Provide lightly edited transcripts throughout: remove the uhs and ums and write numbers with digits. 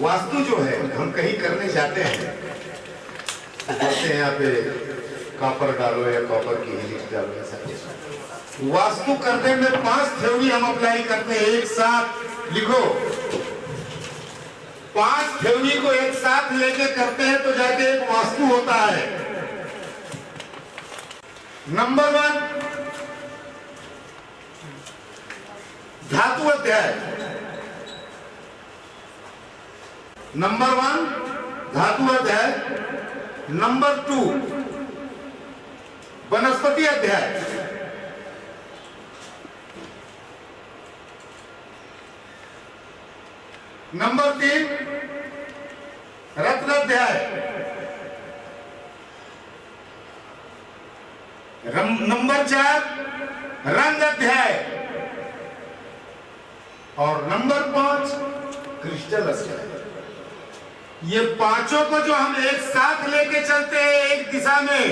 वास्तु जो है, हम कहीं करने जाते हैं तो कहते हैं यहाँ पे कॉपर डालो या कॉपर की हीलिक्स डालो, ऐसा। वास्तु करते में 5 थ्योरी हम अप्लाई करते हैं एक साथ। लिखो, 5 थ्योरी को एक साथ लेके करते हैं तो जाके एक वास्तु होता है। नंबर 1, धातु अध्याय। नंबर 1 धातु अध्याय। नंबर 2 वनस्पति अध्याय। नंबर 3 रत्न अध्याय। नंबर 4 रंग अध्याय। और नंबर 5 क्रिस्टल अध्याय। ये पांचों को जो हम एक साथ लेके चलते हैं एक दिशा में,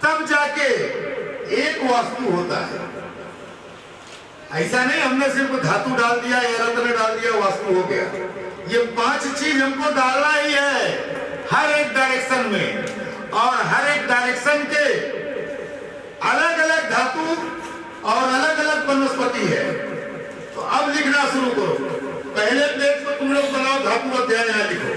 तब जाके एक वास्तु होता है। ऐसा नहीं हमने सिर्फ धातु डाल दिया या रत्न डाल दिया वास्तु हो गया। ये 5 चीज हमको डालना ही है हर एक डायरेक्शन में, और हर एक डायरेक्शन के अलग अलग धातु और अलग अलग वनस्पति है। तो अब लिखना शुरू करो। पहले पेज को तुम लोग बनाओ, धातु अध्याय यहां लिखो।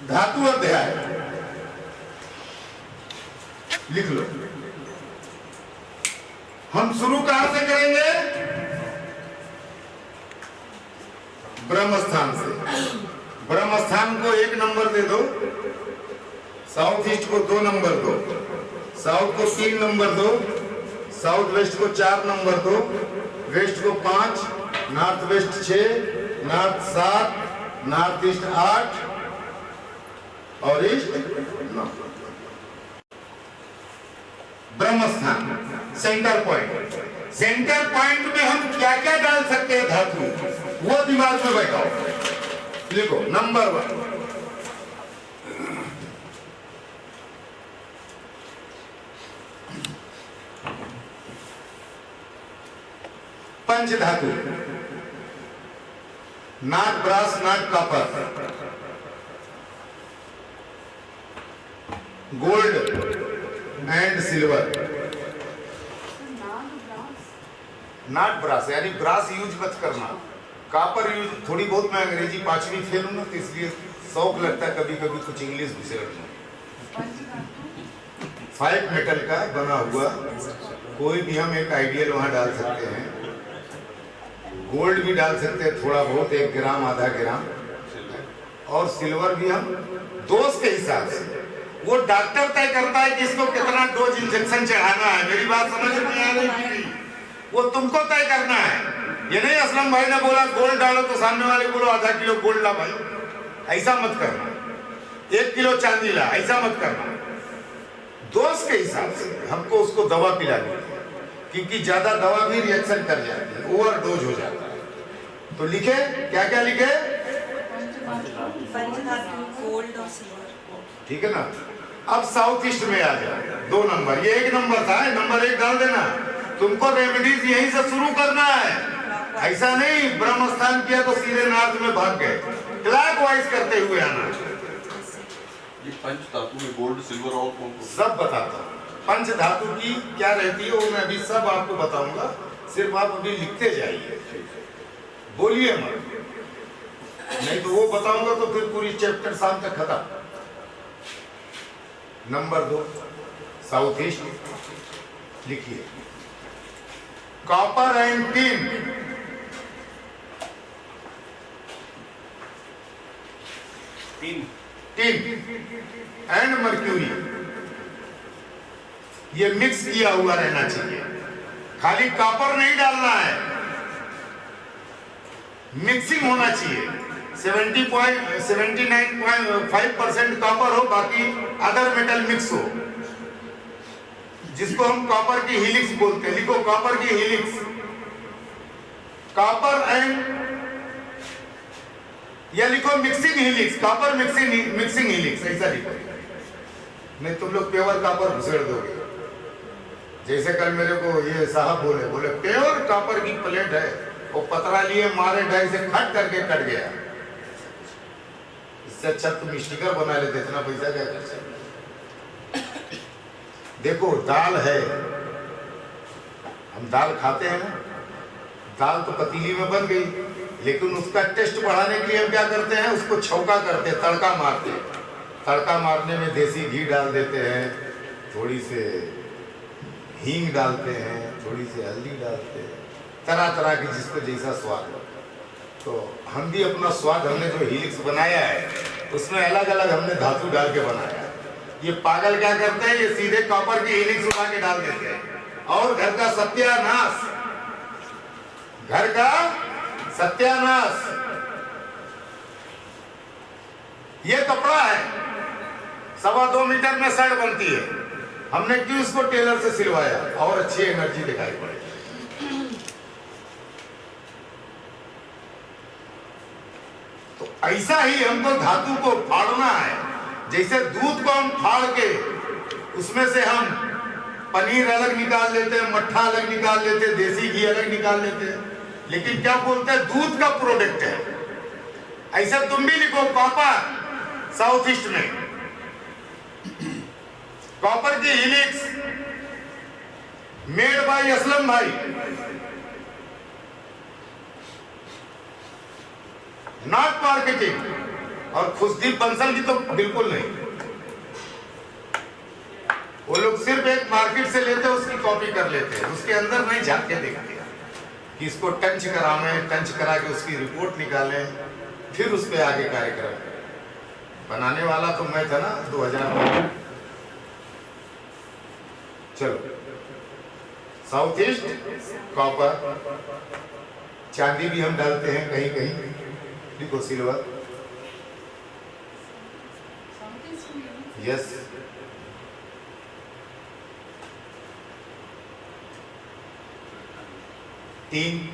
धातु अध्याय लिख लो। हम शुरू कहां से करेंगे? ब्रह्म स्थान से। ब्रह्म स्थान को 1 नंबर दे दो, साउथ ईस्ट को 2 नंबर दो, साउथ को 3 नंबर दो, साउथ वेस्ट को 4 नंबर दो, वेस्ट को 5, north west 6, north 7, north east 8 और ईस्ट 9। ब्रह्म स्थान सेंटर पॉइंट। सेंटर पॉइंट में हम क्या क्या डाल सकते हैं धातु, वो दिमाग में बैठाओ। लिखो नंबर 1 पंच धातु, not brass not copper, gold and silver. Not brass यानी ब्रास यूज मत करना, कॉपर यूज। थोड़ी बहुत मैं अंग्रेजी 5वीं फेल हूं ना, तो इसलिए शौक लगता है कभी कभी कुछ इंग्लिश घुसे रखना। 5 मेटल का बना हुआ कोई भी हम एक आइडियल वहां डाल सकते हैं। गोल्ड भी डाल सकते हैं थोड़ा बहुत, 1 ग्राम आधा ग्राम, और सिल्वर भी हम डोज के हिसाब से। वो डॉक्टर तय करता है कि इसको कितना डोज इंजेक्शन चढ़ाना है। मेरी बात समझ में आ रही? वो तुमको तय करना है। ये नहीं असलम भाई ने बोला गोल्ड डालो तो सामने वाले बोलो आधा किलो गोल्ड ला भाई, ऐसा मत करना। 1 किलो चांदी ला, ऐसा मत करना। डोज के हिसाब से हमको उसको दवा पिलानी है, क्योंकि ज्यादा दवा भी रिएक्शन कर जाती है, ओवर डोज हो जाता है। तो लिखे क्या क्या लिखे? गोल्ड और सिल्वर। ठीक है ना। अब साउथ ईस्ट में आ जाए 2 नंबर। ये 1 नंबर था, नंबर 1 डाल देना। तुमको रेमेडीज यहीं से शुरू करना है। ऐसा नहीं ब्रह्म स्थान किया तो सीधे नॉर्थ में भाग गए, क्लॉकवाइज करते हुए आना। ये पंच धातु में गोल्ड सिल्वर और कौन सब बताता हूँ। पंच धातु की क्या रहती है वो मैं अभी सब आपको बताऊंगा, सिर्फ आप अभी लिखते जाइए, बोलिए मत, नहीं तो वो बताऊंगा तो फिर पूरी चैप्टर शाम तक खत्म। नंबर 2 साउथ ईस्ट लिखिए, copper and tin. And mercury, ये मिक्स किया हुआ रहना चाहिए। खाली कॉपर नहीं डालना है, मिक्सिंग होना चाहिए। 79.5% कॉपर हो, बाकी अदर मेटल मिक्स हो, जिसको हम कॉपर की हीलिक्स बोलते हैं। लिखो कॉपर की हीलिक्स। कॉपर एंड, या लिखो mixing helix, copper mixing helix, ऐसा लिखो। नहीं तुम लोग प्योर कॉपर घुसेड़ दोगे। जैसे कल मेरे को ये साहब बोले प्योर कॉपर की प्लेट है, वो पतरा लिए मारे डाई से खट करके कट गया। इससे अच्छा तुम स्टिकर बना लेते, इतना पैसा क्या खर्चा। देखो दाल है, हम दाल खाते हैं ना, दाल तो पतीली में बन गई, लेकिन उसका टेस्ट बढ़ाने के लिए हम क्या करते हैं, उसको छौका करते हैं, तड़का मारते हैं। तड़का मारने में देसी घी डाल देते हैं, थोड़ी से हींग डालते हैं, थोड़ी सी हल्दी डालते हैं, तरह तरह की जिसको जैसा स्वाद हो। तो हम भी अपना स्वाद, हमने जो हीलिक्स बनाया है उसमें अलग अलग हमने धातु डाल के बनाया है। ये पागल क्या करते हैं, ये सीधे कॉपर की हीलिक्स उठा के डाल देते हैं और घर का सत्यानाश, घर का सत्यानाश। ये कपड़ा है 2.25 मीटर में शर्ट बनती है, हमने क्यों इसको टेलर से सिलवाया और अच्छी एनर्जी दिखाई पड़े। तो ऐसा ही हमको धातु को फाड़ना है। जैसे दूध को हम फाड़ के उसमें से हम पनीर अलग निकाल लेते हैं, मट्ठा अलग निकाल लेते हैं, देसी घी अलग निकाल लेते हैं, लेकिन क्या बोलते हैं दूध का प्रोडक्ट है। ऐसा तुम भी लिखो कॉपर साउथ ईस्ट में, कॉपर की हीलिक्स मेड बाय असलम भाई, नॉट मार्केटिंग। और खुशदीप बंसल की तो बिल्कुल नहीं, वो लोग सिर्फ एक मार्केट से लेते हैं, उसकी कॉपी कर लेते हैं, उसके अंदर नहीं झांक के देखते कि इसको टंच करावें, टंच करा के उसकी रिपोर्ट निकालें, फिर उस पर आगे कार्यक्रम। बनाने वाला तो मैं था ना 2000 में। चलो साउथ ईस्ट कॉपर, चांदी भी हम डालते हैं कहीं कहीं, लिखो सिल्वर, यस। तीन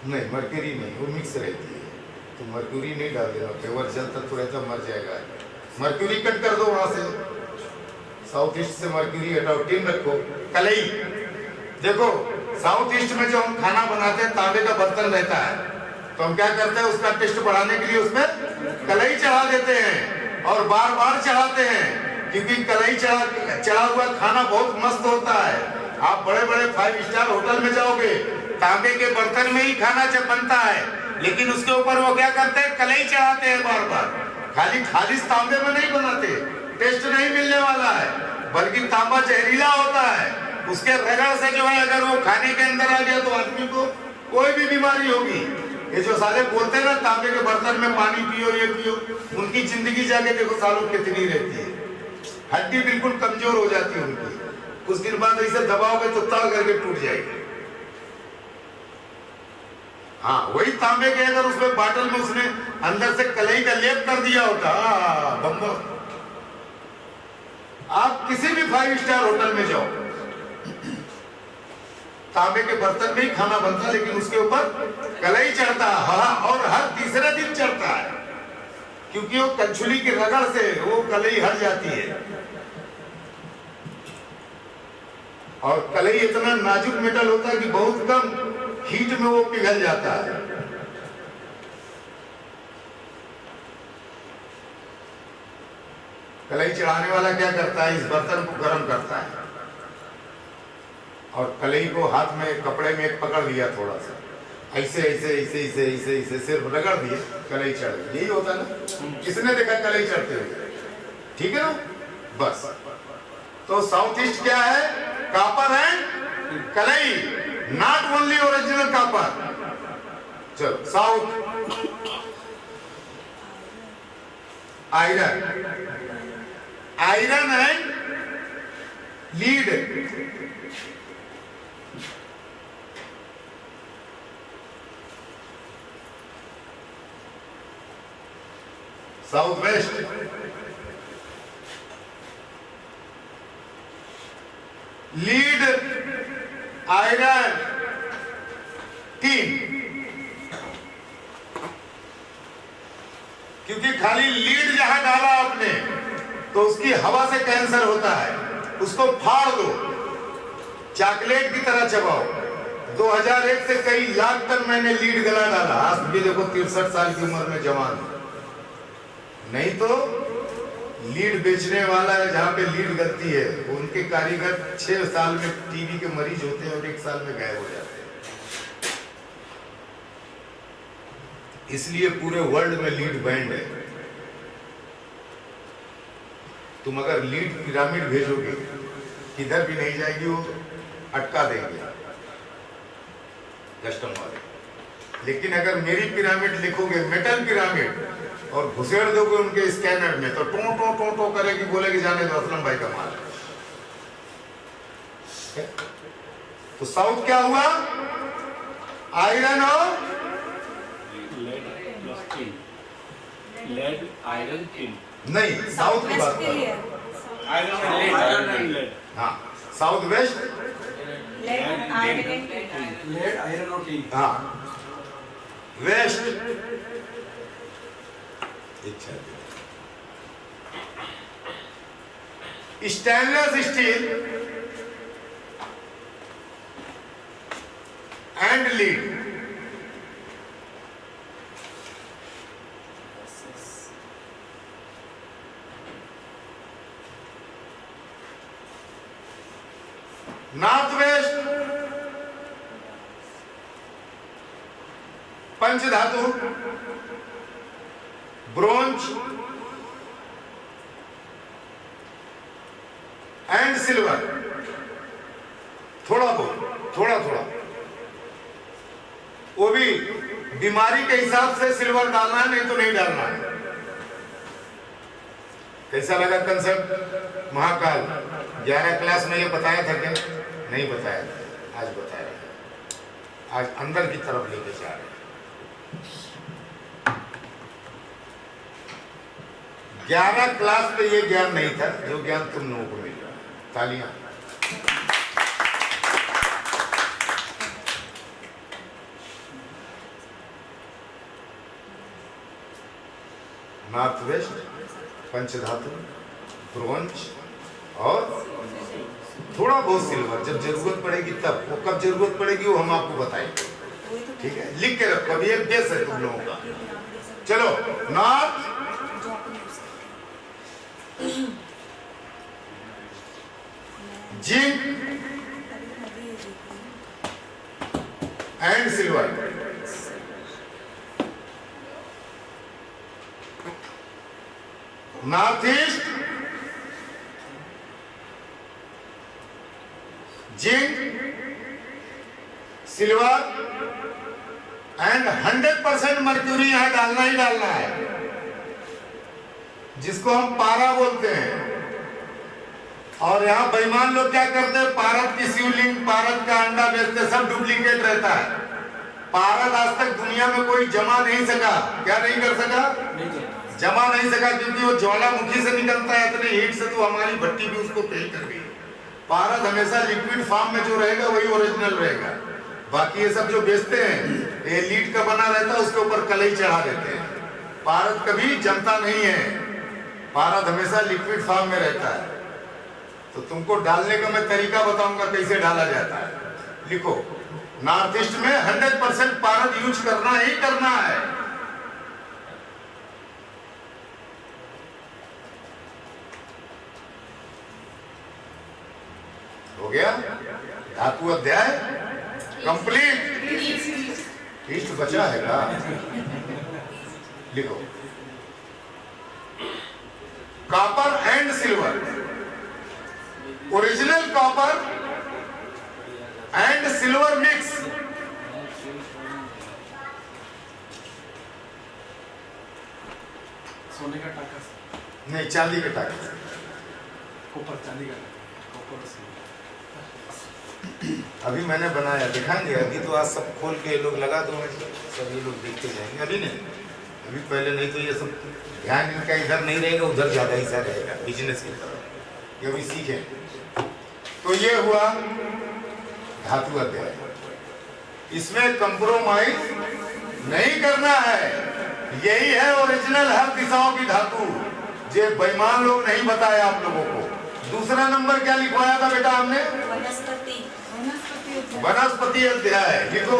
नहीं, मरकरी नहीं, वो मिक्स रहती है, तो मरकरी नहीं डाल देना, फेवर जलता थोड़ा सा मर जाएगा। मरकरी कट कर दो वहां से, साउथ ईस्ट से मरकरी हटाओ। टीन रखो। कलई, देखो साउथ ईस्ट में जो हम खाना बनाते हैं तांबे का बर्तन रहता है, तो हम क्या करते हैं उसका टेस्ट बढ़ाने के लिए उसमें कलई चढ़ा देते हैं और बार बार चढ़ाते हैं, क्योंकि कलई चढ़ा हुआ खाना बहुत मस्त होता है। आप बड़े बड़े 5 स्टार होटल में जाओगे, तांबे के बर्तन में ही खाना जब बनता है, लेकिन उसके ऊपर वो क्या करते हैं, कलई चढ़ाते हैं बार बार। खाली तांबे में नहीं बनाते, टेस्ट नहीं मिलने वाला है, बल्कि तांबा जहरीला होता है, उसके रगड़ से जो है अगर वो खाने के अंदर आ गया तो आदमी को कोई भी बीमारी होगी। ये जो साले बोलते हैं ना तांबे के बर्तन में पानी पियो, ये पियो, उनकी जिंदगी जाके देखो सालों कितनी रहती है, हड्डी बिल्कुल कमजोर हो जाती है उनकी, कुछ दिन बाद ऐसे दबाओगे तो तड़ करके टूट जाएगी। हाँ, वही तांबे के अगर उसमें बाटल में उसने अंदर से कलई का लेप कर दिया होता, बम्बो। आप किसी भी 5 स्टार होटल में जाओ, तांबे के बर्तन में ही खाना बनता, लेकिन उसके ऊपर कलई चढ़ता है और हर तीसरे दिन चढ़ता है, क्योंकि वो कंछुली की रगड़ से वो कलई हट जाती है। और कलई इतना नाजुक मेटल होता है कि बहुत कम हीट में वो पिघल जाता है। कलई चढ़ाने वाला क्या करता है, इस बर्तन को गर्म करता है और कलई को हाथ में कपड़े में एक पकड़ लिया, थोड़ा सा ऐसे ऐसे ऐसे ऐसे ऐसे ऐसे सिर्फ रगड़ दिए, कलई चढ़ गई। यही होता है ना, किसने देखा कलई चढ़ते हुए? ठीक है ना, बस। तो साउथ ईस्ट क्या है, कॉपर एंड कलई, नॉट ओनली ओरिजिनल कॉपर। चलो south iron, iron and lead, south west lead iron, tin. क्योंकि खाली लीड जहां डाला आपने तो उसकी हवा से कैंसर होता है, उसको फाड़ दो, चॉकलेट की तरह चबाओ। 2001 से कई लाख टन मैंने लीड गला डाला, आज भी देखो 63 साल की उम्र में जवान। नहीं तो लीड बेचने वाला है जहां पे लीड गलती है, उनके कारीगर 6 साल में टीबी के मरीज होते हैं और 1 साल में गायब हो जाते हैं। इसलिए पूरे वर्ल्ड में लीड बैंड है। तुम अगर लीड पिरामिड भेजोगे किधर भी नहीं जाएगी, वो अटका देंगे कस्टम वाले। लेकिन अगर मेरी पिरामिड लिखोगे, मेटल पिरामिड, और घुसेड़ दोगे उनके स्कैनर में, तो टो टो टो टो करेगी, बोलेगी जाने दो असलम भाई का माल है। तो साउथ क्या हुआ? आयरन और लेड, आयरन, टिन। नहीं, साउथ की बात कर। Iron, lead. हाँ, साउथ वेस्ट, लेड, आयरन और टिन। हाँ, west stainless steel and lead. North west पंचधातु, ब्रोंज एंड सिल्वर। थोड़ा बहुत, थोड़ा थोड़ा, वो भी बीमारी के हिसाब से सिल्वर डालना है, नहीं तो नहीं डालना है। कैसा लगा कंसेप्ट? महाकाल 11 क्लास में ये बताया था क्या? नहीं बताया था, आज बताया। आज अंदर की तरफ लेके जा रहे हैं। 11 क्लास में ये ज्ञान नहीं था जो ज्ञान तुम लोगों को मिल रहा है। तालियां। नॉर्थ वेस्ट पंचधातु, ब्रोंज और थोड़ा बहुत सिल्वर, जब जरूरत पड़ेगी तब। वो कब जरूरत पड़ेगी वो हम आपको बताएंगे, ठीक है? लिख के रखो, अभी एक बेस है तुम लोगों का। चलो, north, zinc and silver. North east zinc, silver and 100% mercury यहां डालना ही डालना है, जिसको हम पारा बोलते हैं। और यहाँ बेईमान लोग क्या करते हैं? पारद की शिवलिंग, पारद का अंडा बेचते, सब डुप्लीकेट रहता है। पारद आज तक दुनिया में कोई जमा नहीं सका। क्या नहीं कर सका? जमा नहीं सका, क्योंकि वो ज्वालामुखी से निकलता है इतने हीट से, तो हमारी भट्टी भी उसको फेल कर गई। पारद हमेशा लिक्विड फॉर्म में जो रहेगा वही ओरिजिनल रहेगा। बाकी ये सब जो बेचते हैं, ये लीड का बना रहता है, उसके ऊपर कलई चढ़ा देते हैं। पारद कभी जमता नहीं है, पारद हमेशा लिक्विड फॉर्म में रहता है। तो तुमको डालने का मैं तरीका बताऊंगा कैसे डाला जाता है। लिखो, नॉर्थ ईस्ट में 100% पारद यूज करना ही करना है। हो गया? धातु अध्याय कंप्लीट। ईस्ट बचा है ना? लिखो, copper and silver, original copper and silver mix. सोने का टाका, नहीं, चांदी के टाके। कॉपर, चांदी का कॉपर से। अभी मैंने बनाया, दिखाएंगे। अभी तो आज सब खोल के लोग लगा दो, सब ये लोग देखते जाएंगे। अभी नहीं, अभी पहले नहीं तो ये सब ध्यान इनका इधर नहीं रहेगा, उधर ज़्यादा हिस्सा रहेगा बिजनेस की तरफ। ये अभी सीखें। तो ये हुआ धातु अध्याय। इसमें कंप्रोमाइज नहीं करना है, यही है ओरिजिनल हर दिशाओं की धातु, जो बेईमान लोग नहीं बताए आप लोगों को। दूसरा नंबर क्या लिखवाया था बेटा हमने? वनस्पति अध्याय लिखो,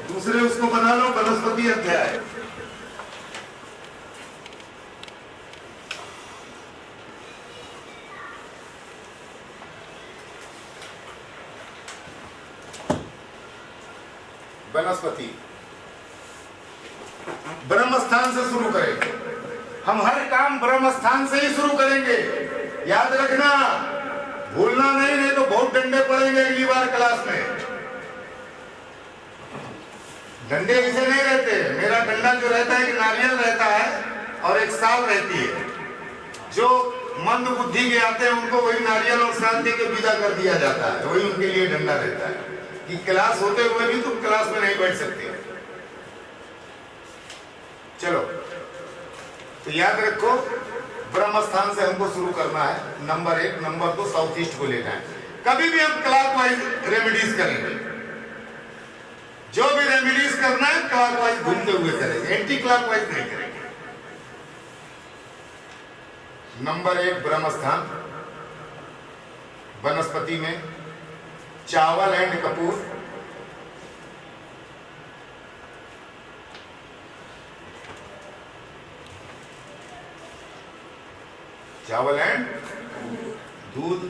दूसरे उसको बना लो, वनस्पति अध्याय। वनस्पति ब्रह्म स्थान से शुरू करेंगे हम, हर काम ब्रह्म स्थान से ही शुरू करेंगे, याद रखना, भूलना नहीं, नहीं तो बहुत डंडे पड़ेंगे अगली बार क्लास में। डंडे ऐसे नहीं रहते, मेरा डंडा जो रहता है कि नारियल रहता है और एक साल रहती है, जो मंद बुद्धि के आते हैं उनको वही नारियल और साल दे के विदा कर दिया जाता है, वही उनके लिए डंडा रहता है कि क्लास होते हुए भी तुम क्लास में नहीं बैठ सकते। चलो तो याद रखो, ब्रह्म स्थान से हमको शुरू करना है, नंबर 1। नंबर 2 साउथ ईस्ट को लेना है। कभी भी हम क्लॉकवाइज रेमेडीज करेंगे, जो भी रेमेडीज करना है क्लॉकवाइज घूमते हुए करेंगे, एंटी क्लॉकवाइज नहीं करेंगे। नंबर 1 ब्रह्म स्थान, वनस्पति में चावल एंड कपूर, चावल एंड दूध,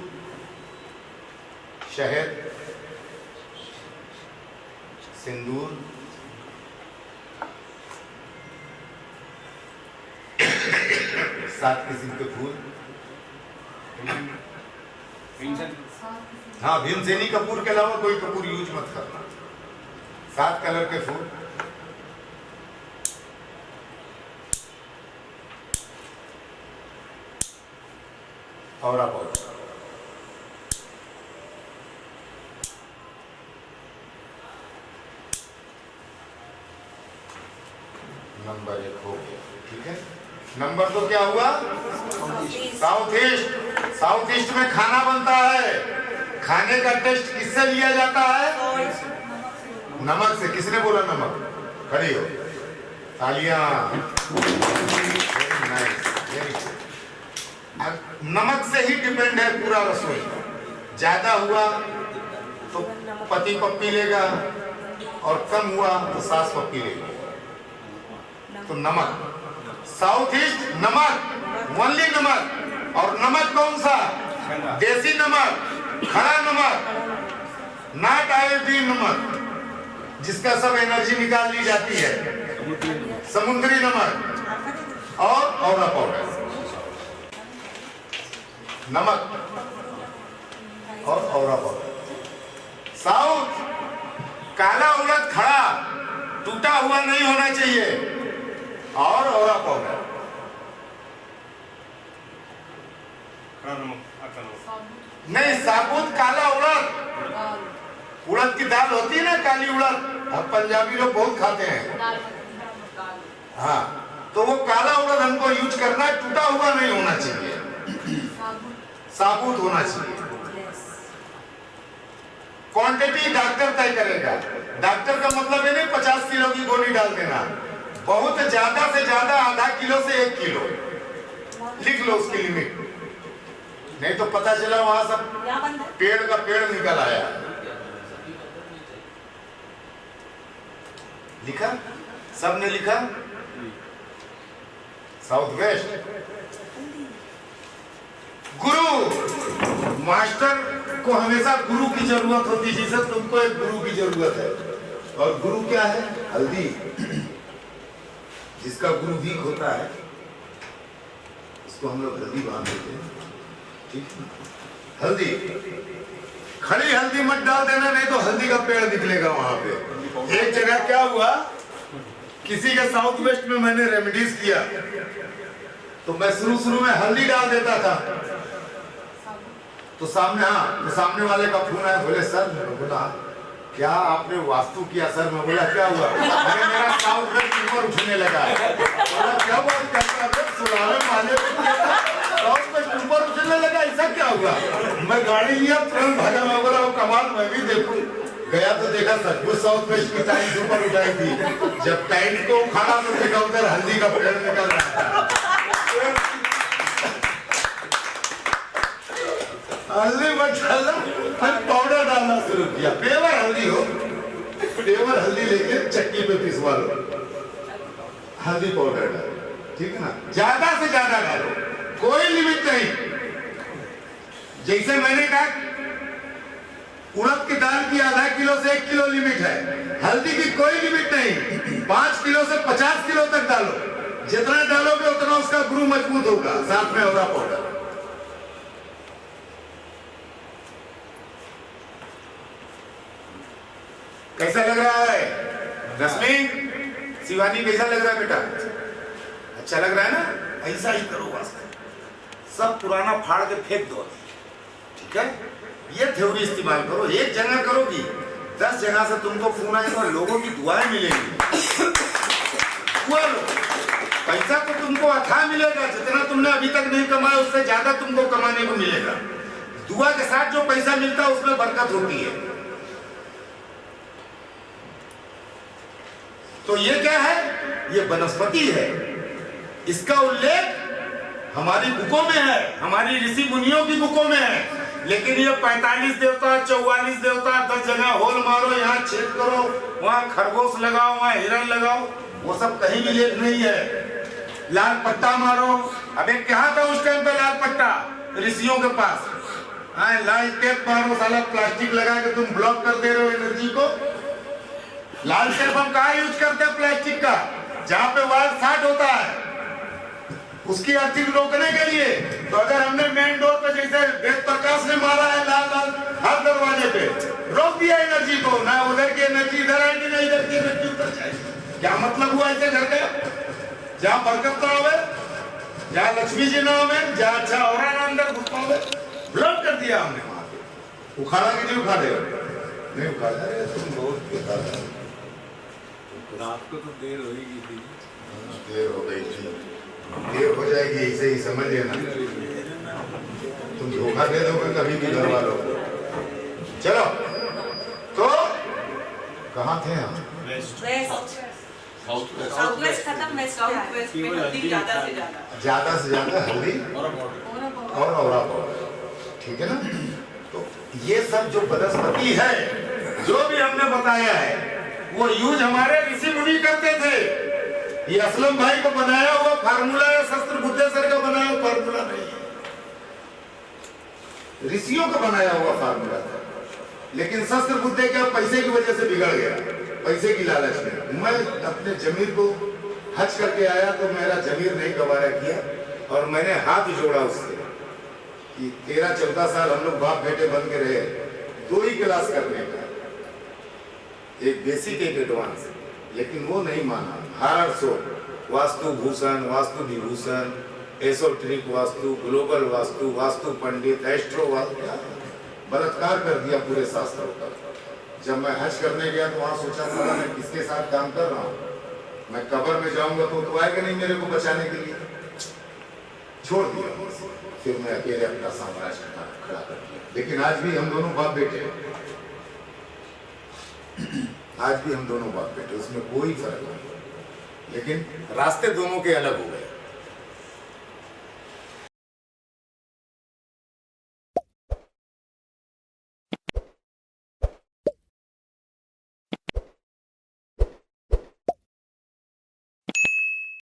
शहद, सिंदूर, 7 किस्म के फूल। हाँ, भीमसेनी कपूर के अलावा कोई कपूर यूज मत करना। 7 कलर के फूल, और नंबर 1 हो गया, ठीक है। नंबर 2 क्या हुआ? South east. साउथ ईस्ट में खाना बनता है, खाने का टेस्ट किससे लिया जाता है? नमक से। किसने बोला नमक? खड़ी हो, तालियां। Very nice, very good. नमक से ही डिपेंड है पूरा रसोई। ज्यादा हुआ तो पति पप्पी लेगा और कम हुआ तो सास पप्पी लेगी। तो नमक, साउथ ईस्ट नमक, ओनली नमक। और नमक कौन सा? देसी नमक, खड़ा नमक, नॉट आयोडीन नमक, जिसका सब एनर्जी निकाल ली जाती है। समुद्री नमक और औरा पाउडर। नमक और औरा पाउडर। साउथ काला उड़द खड़ा टूटा हुआ नहीं होना चाहिए, और औरा पाउडर। नहीं, साबुत काला उड़द, उड़द की दाल होती है ना, काली उड़द, हम पंजाबी लोग बहुत खाते हैं। हाँ, तो वो काला उड़द हमको यूज करना है, टूटा हुआ नहीं होना चाहिए, साबुत होना चाहिए। क्वांटिटी डॉक्टर तय करेगा। डॉक्टर का मतलब है नहीं 50 किलो की गोली डाल देना, बहुत ज्यादा से ज्यादा आधा किलो से 1 किलो लिख लो उसकी लिमिट, नहीं तो पता चला वहां सब पेड़ का पेड़ निकल आया। लिखा? सबने लिखा? South west. गुरु, मास्टर को हमेशा गुरु की जरूरत होती है, जैसे तुमको एक गुरु की जरूरत है। और गुरु क्या है? हल्दी। जिसका गुरु वीक होता है उसको हम लोग हल्दी बांध देते हैं, ठीक है? हल्दी, खड़ी हल्दी मत डाल देना, नहीं तो हल्दी का पेड़ निकलेगा वहां पे। एक जगह क्या हुआ, किसी के साउथ वेस्ट में मैंने रेमेडीज किया, तो मैं शुरू में हल्दी डाल देता था, तो सामने वाले का फोन आया, बोले सर, बोला क्या आपने वास्तु किया? सर मैं बोला क्या हुआ? अरे मेरा साउथ वेस्ट ऊपर उठने लगा है। बोला क्या बात करता है? सुलावे वाले साउथ वेस्ट ऊपर उठने लगा, ऐसा क्या हुआ? मैं गाड़ी लिया, तुरंत भागा, मैं बोला वो कमाल मैं भी देखूं। गया तो देखा सचमुच साउथ वेस्ट की टाइल्स ऊपर उठाई थी। जब टाइल्स को उखाड़ा तो देखा उधर हल्दी का पेड़ निकल रहा था। हल्दी मत डालना, फिर पाउडर डालना शुरू किया। पेवर हल्दी हो, पेवर हल्दी लेके चक्की पे पिसवा लो, हल्दी पाउडर डालो, ठीक है ना। ज्यादा से ज्यादा डालो, कोई लिमिट नहीं। जैसे मैंने कहा उड़द की दाल की आधा किलो से 1 किलो लिमिट है, हल्दी की कोई लिमिट नहीं। 5 किलो से 50 किलो तक डालो, जितना डालोगे उतना उसका गुरु मजबूत होगा। साथ में औरा पाउडर। कैसा लग रहा है रश्मि, शिवानी कैसा लग रहा है बेटा? अच्छा लग रहा है ना? ऐसा ही करो बस, सब पुराना फाड़ के फेंक दो, ठीक है। ये थ्योरी इस्तेमाल करो। एक जगह करोगी 10 जगह से तुमको फोन आएगा और लोगों की दुआएं मिलेंगी। दुआ लो, पैसा तो तुमको अथाह मिलेगा, जितना तुमने अभी तक नहीं कमाया उससे ज्यादा तुमको कमाने को मिलेगा। दुआ के साथ जो पैसा मिलता है उसमें बरकत होती है। तो ये क्या है? ये वनस्पति है। इसका उल्लेख हमारी बुकों में है, हमारी ऋषि मुनियों की बुकों में है। लेकिन ये 45 देवता, 44 देवता, 10 जगह होल मारो, यहाँ छेद करो, वहाँ खरगोश लगाओ, वहाँ हिरण लगाओ, वो सब कहीं भी लेख नहीं है। लाल पट्टा मारो। अबे क्या था उस टाइम पे लाल पट्टा ऋषियों के पास? हाँ, लाल टेप मारो, साला प्लास्टिक लगा के तुम ब्लॉक कर दे रहे हो एनर्जी को। लाल टेप हम कहाँ यूज करते हैं? प्लास्टिक का, जहाँ पे वायर शॉर्ट होता है उसकी अर्थिंग रोकने के लिए। तो अगर हमने मेन डोर पे जैसे वेद प्रकाश ने मारा है लाल लाल हर दरवाजे पे, रोक दिया एनर्जी को, ना उधर की एनर्जी इधर आएगी ना इधर की एनर्जी उधर जाएगी। क्या मतलब हुआ ऐसे घर का? जहाँ बरकत ना होवे, जहाँ लक्ष्मी जी ना होवे, जहाँ अच्छा और अंदर घुस पावे, ब्लॉक कर दिया हमने वहां पे। उखाड़ा कि नहीं उखाड़े? नहीं उखाड़ा। तुम बहुत बेकार है। रात को तो देर होगी थी। देर हो गई थी, देर हो जाएगी, ऐसे ही समझ लेना। तुम धोखा दे दोगे कभी भी घर वालों को। चलो, तो कहाँ थे हम? साउथ वेस्ट खत्म, वेस्ट में हल्दी ज्यादा से ज्यादा हल्दी और औरा पाउडर, ठीक है ना। तो ये सब जो वनस्पति है, जो भी हमने बताया है, वो यूज हमारे ऋषि मुनि करते थे। ये असलम भाई को बनाया हुआ फार्मूला है, शस्त्र बुद्धेश्वर का बनाया हुआ फार्मूला नहीं है, ऋषियों का बनाया हुआ फार्मूला था। लेकिन शस्त्र बुद्धे क्या पैसे की वजह से बिगड़ गया, पैसे की लालच में। मैं अपने जमीर को हज करके आया तो मेरा जमीर नहीं गवारा किया, और मैंने हाथ जोड़ा उससे कि 13-14 साल हम लोग बाप बेटे बन के रहे, 2 ही क्लास करने का, एक बेसिक एक एडवांस, लेकिन वो नहीं माना। हर सो वास्तु भूषण, वास्तु विभूषण, एसोटेरिक वास्तु, ग्लोबल वास्तु, वास्तु पंडित, एस्ट्रो वास्तु, बलात्कार कर दिया पूरे शास्त्रों का। जब मैं हज करने गया तो वहाँ सोचा था मैं किसके साथ काम कर रहा हूँ, मैं कब्र में जाऊंगा तो आएगा नहीं मेरे को बचाने के लिए, छोड़ दिया। फिर मैं अकेले अपना साम्राज्य खड़ा कर दिया। लेकिन आज भी हम दोनों बाप बेटे, आज भी हम दोनों बाप बेटे, उसमें कोई फर्क नहीं। लेकिन रास्ते दोनों के अलग हो गए।